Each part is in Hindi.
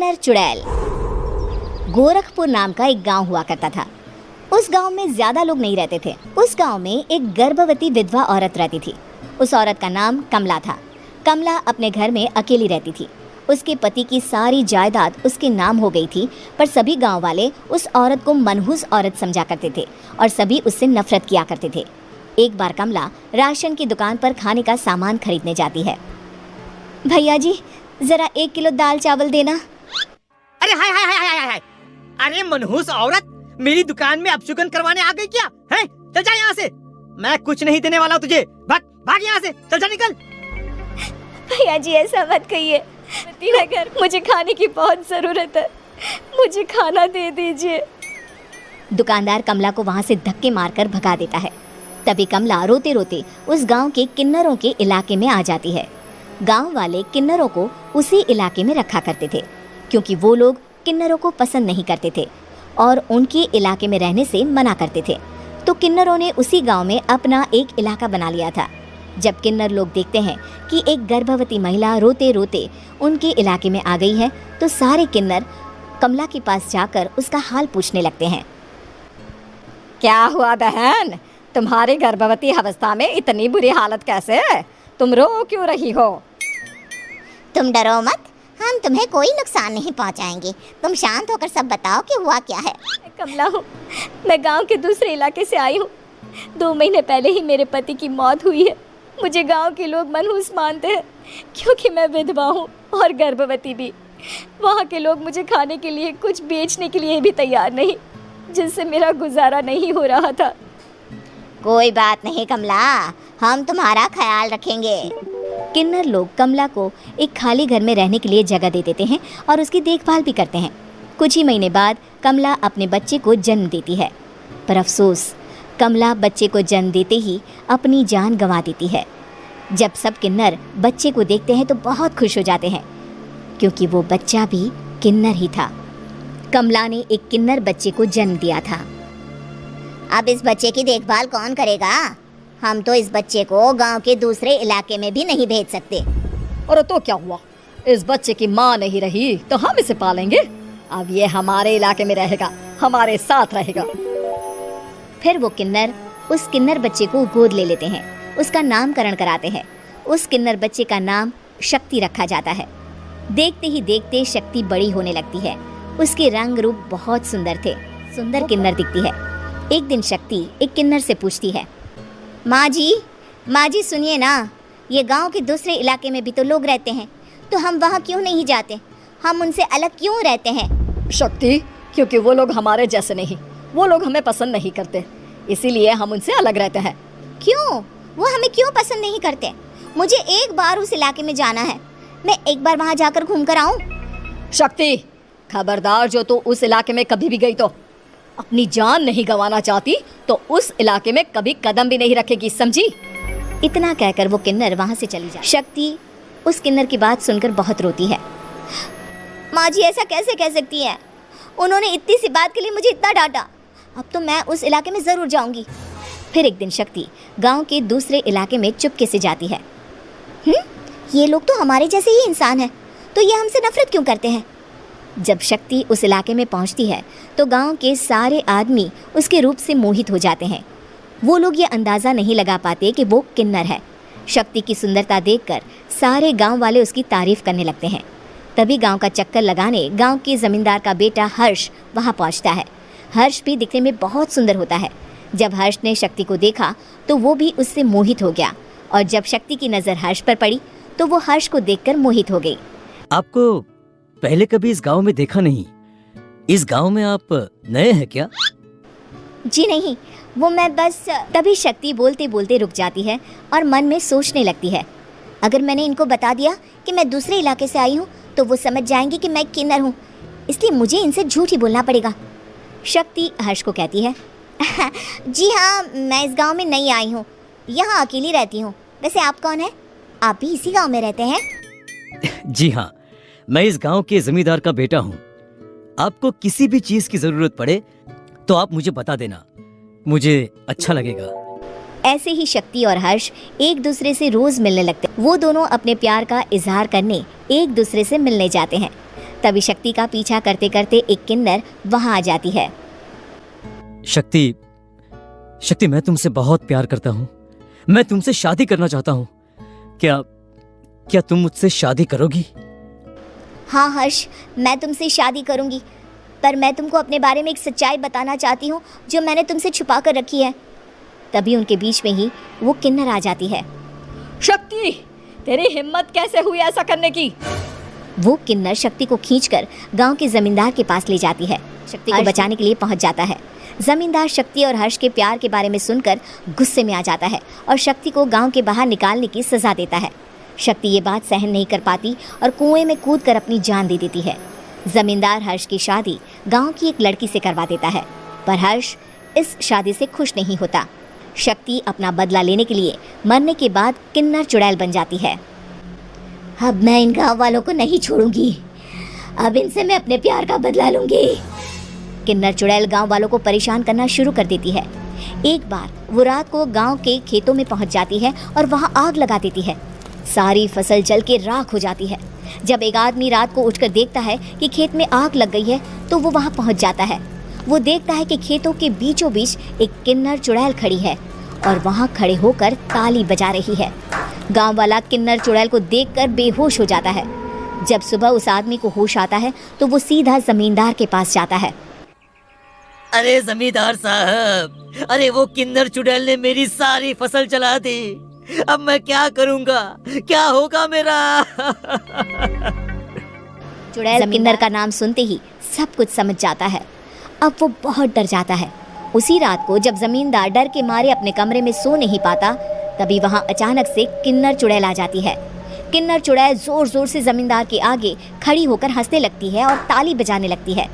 किन्नर चुड़ैल। गोरखपुर नाम का एक गांव हुआ करता था। उस गांव में ज्यादा लोग नहीं रहते थे। उस गांव में एक गर्भवती विधवा औरत रहती थी। उस औरत का नाम कमला था। कमला अपने घर में अकेली रहती थी। उसके पति की सारी जायदाद उसके नाम हो गई थी, पर सभी गांव वाले उस औरत को मनहूस औरत समझा करते थे और सभी उससे नफरत किया करते थे। एक बार कमला राशन की दुकान पर खाने का सामान खरीदने जाती है। भैया जी, जरा 1 किलो दाल चावल देना। अरे हाय हाय हाय हाय हाय, अरे मनहूस औरत, मेरी दुकान में अपशुगन करवाने आ गई क्या? है, चल जा यहाँ से। मैं कुछ नहीं देने वाला तुझे। भाग भाग यहाँ से, चल जा, निकल। भैया जी, ऐसा मत कहिए। घर मुझे खाने की बहुत जरूरत है, मुझे खाना दे दीजिए। दुकानदार कमला को वहाँ से धक्के मारकर भगा देता है। तभी कमला रोते रोते उस गांव के किन्नरों के इलाके में आ जाती है। गांव वाले किन्नरों को उसी इलाके में रखा करते थे, क्योंकि वो लोग किन्नरों को पसंद नहीं करते थे और उनके इलाके में रहने से मना करते थे। तो किन्नरों ने उसी गांव में अपना एक इलाका बना लिया था। जब किन्नर लोग देखते हैं कि एक गर्भवती महिला रोते रोते उनके इलाके में आ गई है, तो सारे किन्नर कमला के पास जाकर उसका हाल पूछने लगते हैं। क्या हुआ बहन, तुम्हारी गर्भवती अवस्था में इतनी बुरी हालत कैसे है? तुम रो क्यों रही हो? तुम डरो मत, हम तुम्हें कोई नुकसान नहीं पहुंचाएंगे। तुम शांत होकर सब बताओ कि हुआ क्या है। मैं कमला हूँ, मैं गांव के दूसरे इलाके से आई हूँ। 2 महीने पहले ही मेरे पति की मौत हुई है। मुझे गांव के लोग मनहूस मानते हैं, क्योंकि मैं विधवा हूँ और गर्भवती भी। वहाँ के लोग मुझे खाने के लिए कुछ बेचने के लिए भी तैयार नहीं, जिससे मेरा गुजारा नहीं हो रहा था। कोई बात नहीं कमला, हम तुम्हारा ख्याल रखेंगे। किन्नर लोग कमला को एक खाली घर में रहने के लिए जगह दे देते हैं और उसकी देखभाल भी करते हैं। कुछ ही महीने बाद कमला अपने बच्चे को जन्म देती है, पर अफसोस, कमला बच्चे को जन्म देते ही अपनी जान गंवा देती है। जब सब किन्नर बच्चे को देखते हैं तो बहुत खुश हो जाते हैं, क्योंकि वो बच्चा भी किन्नर ही था। कमला ने एक किन्नर बच्चे को जन्म दिया था। अब इस बच्चे की देखभाल कौन करेगा? हम तो इस बच्चे को गांव के दूसरे इलाके में भी नहीं भेज सकते। और तो क्या हुआ, इस बच्चे की माँ नहीं रही तो हम इसे पालेंगे। अब ये हमारे इलाके में रहेगा, हमारे साथ रहेगा। फिर वो किन्नर उस किन्नर बच्चे को गोद ले लेते हैं, उसका नामकरण कराते हैं। उस किन्नर बच्चे का नाम शक्ति रखा जाता है। देखते ही देखते शक्ति बड़ी होने लगती है। उसके रंग रूप बहुत सुंदर थे, सुंदर किन्नर दिखती है। एक दिन शक्ति एक किन्नर से पूछती है, माँ जी सुनिए ना, ये गांव के दूसरे इलाके में भी तो लोग रहते हैं, तो हम वहाँ क्यों नहीं जाते? हम उनसे अलग क्यों रहते हैं? शक्ति, क्योंकि वो लोग हमारे जैसे नहीं, वो लोग हमें पसंद नहीं करते, इसीलिए हम उनसे अलग रहते हैं। क्यों? वो हमें क्यों पसंद नहीं करते? मुझे एक बार उस इलाके में जाना है, मैं एक बार वहाँ जाकर घूम कर आऊँ। शक्ति, खबरदार, जो तू उस इलाके में कभी भी गई तो अपनी जान नहीं गंवाना चाहती तो उस इलाके में कभी कदम भी नहीं रखेगी, समझी? इतना कहकर वो किन्नर वहाँ से चली जाती। शक्ति उस किन्नर की बात सुनकर बहुत रोती है। माँ जी, ऐसा कैसे कह सकती हैं? उन्होंने इतनी सी बात के लिए मुझे इतना डांटा। अब तो मैं उस इलाके में ज़रूर जाऊंगी। फिर एक दिन शक्ति गांव के दूसरे इलाके में चुपके से जाती है। ये लोग तो हमारे जैसे ही इंसान हैं, तो ये हमसे नफरत क्यों करते हैं? जब शक्ति उस इलाके में पहुंचती है तो गांव के सारे आदमी उसके रूप से मोहित हो जाते हैं। वो लोग ये अंदाज़ा नहीं लगा पाते कि वो किन्नर है। शक्ति की सुंदरता देखकर सारे गांव वाले उसकी तारीफ करने लगते हैं। तभी गांव का चक्कर लगाने गांव के जमींदार का बेटा हर्ष वहां पहुंचता है। हर्ष भी दिखने में बहुत सुंदर होता है। जब हर्ष ने शक्ति को देखा तो वो भी उससे मोहित हो गया, और जब शक्ति की नज़र हर्ष पर पड़ी तो वो हर्ष को देखकर मोहित हो गई। आपको पहले कभी इस गांव में देखा नहीं। इस गांव में आप नए हैं क्या? जी नहीं, वो मैं बस। तभी शक्ति बोलते बोलते रुक जाती है और मन में सोचने लगती है, अगर मैंने इनको बता दिया कि मैं दूसरे इलाके से आई हूँ तो वो समझ जाएंगे कि मैं किन्नर हूँ, इसलिए मुझे इनसे झूठ ही बोलना पड़ेगा। शक्ति हर्ष को कहती है, जी हाँ, मैं इस गांव में नई आई हूँ, यहाँ अकेली रहती हूँ। वैसे आप कौन है? आप भी इसी गांव में रहते हैं? जी हाँ, मैं इस गांव के जमींदार का बेटा हूँ। आपको किसी भी चीज की जरूरत पड़े तो आप मुझे बता देना, मुझे अच्छा लगेगा। ऐसे ही शक्ति और हर्ष एक दूसरे से रोज मिलने लगते। वो दोनों अपने प्यार का इजहार करने एक दूसरे से मिलने जाते हैं। तभी शक्ति का पीछा करते करते एक किन्नर वहां आ जाती है। शक्ति, शक्ति मैं तुमसे बहुत प्यार करता हूँ। मैं तुमसे शादी करना चाहता हूँ। क्या तुम मुझसे शादी करोगी? हाँ हर्ष, मैं तुमसे शादी करूंगी, पर मैं तुमको अपने बारे में एक सच्चाई बताना चाहती हूँ जो मैंने तुमसे छुपा कर रखी है। तभी उनके बीच में ही वो किन्नर आ जाती है। शक्ति, तेरी हिम्मत कैसे हुई ऐसा करने की? वो किन्नर शक्ति को खींचकर गांव के जमींदार के पास ले जाती है। शक्ति को बचाने के लिए पहुंच जाता है। जमींदार शक्ति और हर्ष के प्यार के बारे में सुनकर गुस्से में आ जाता है और शक्ति को गांव के बाहर निकालने की सजा देता है। शक्ति ये बात सहन नहीं कर पाती और कुएं में कूदकर अपनी जान दे देती है। जमींदार हर्ष की शादी गांव की एक लड़की से करवा देता है, पर हर्ष इस शादी से खुश नहीं होता। शक्ति अपना बदला लेने के लिए मरने के बाद किन्नर चुड़ैल बन जाती है। अब मैं इन गाँव वालों को नहीं छोड़ूंगी, अब इनसे मैं अपने प्यार का बदला लूंगी। किन्नर चुड़ैल गांव वालों को परेशान करना शुरू कर देती है। एक बार वो रात को गांव के खेतों में पहुंच जाती है और वहां आग लगा देती है। सारी फसल जल के राख हो जाती है। जब एक आदमी रात को उठकर देखता है कि खेत में आग लग गई है तो वो वहां पहुंच जाता है। वो देखता है कि खेतों के बीचों बीच एक किन्नर चुड़ैल खड़ी है और वहां खड़े होकर ताली बजा रही है। गांव वाला किन्नर चुड़ैल को देखकर बेहोश हो जाता है। जब सुबह उस आदमी को होश आता है तो वो सीधा जमींदार के पास जाता है। अरे जमींदार साहब, अरे वो किन्नर चुड़ैल ने मेरी सारी फसल जला दी। अब मैं क्या करूंगा? क्या होगा मेरा? चुड़ैल किन्नर का नाम सुनते ही सब कुछ समझ जाता है। अब वो बहुत डर जाता है। उसी रात को जब जमींदार डर के मारे अपने कमरे में सो नहीं पाता, तभी वहां अचानक से किन्नर चुड़ैल आ जाती है। किन्नर चुड़ैल जोर जोर से जमींदार के आगे खड़ी होकर हंसने लगती है और ताली बजाने लगती है।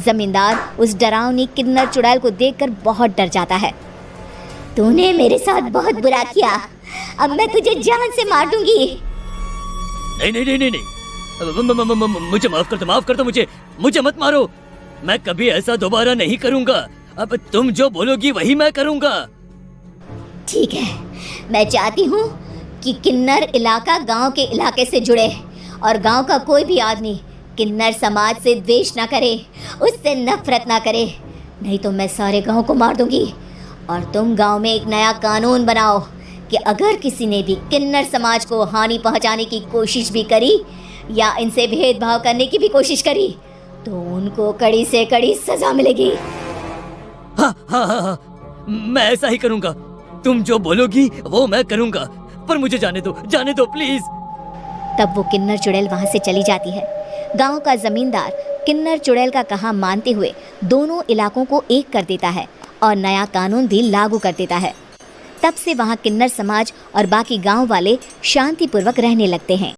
जमींदार उस डरावनी किन्नर चुड़ैल को देखकर बहुत डर जाता है। तूने मेरे साथ बहुत बुरा किया, अब मैं तुझे जान से मार दूंगी। नहीं नहीं नहीं नहीं, मुझे माफ कर दो, मुझे मत मारो। मैं कभी ऐसा दोबारा नहीं करूंगा। अब तुम जो बोलोगी वही मैं करूंगा। ठीक है, मैं चाहती हूँ कि किन्नर इलाका गांव के इलाके से जुड़े और गांव का कोई भी आदमी किन्नर समाज से द्वेष ना करे, उससे नफरत ना करे, नहीं तो मैं सारे गांव को मार दूंगी। और तुम गांव में एक नया कानून बनाओ कि अगर किसी ने भी किन्नर समाज को हानि पहुंचाने की कोशिश भी करी या इनसे भेदभाव करने की भी कोशिश करी तो उनको कड़ी से कड़ी सजा मिलेगी। हाँ, मैं ऐसा ही करूंगा। तुम जो बोलोगी वो मैं करूंगा, पर मुझे जाने दो प्लीज। तब वो किन्नर चुड़ैल वहां से चली जाती है। गांव का जमींदार किन्नर चुड़ैल का कहा मानते हुए दोनों इलाकों को एक कर देता है और नया कानून भी लागू कर देता है। तब से वहां किन्नर समाज और बाकी गांव वाले शांतिपूर्वक रहने लगते हैं।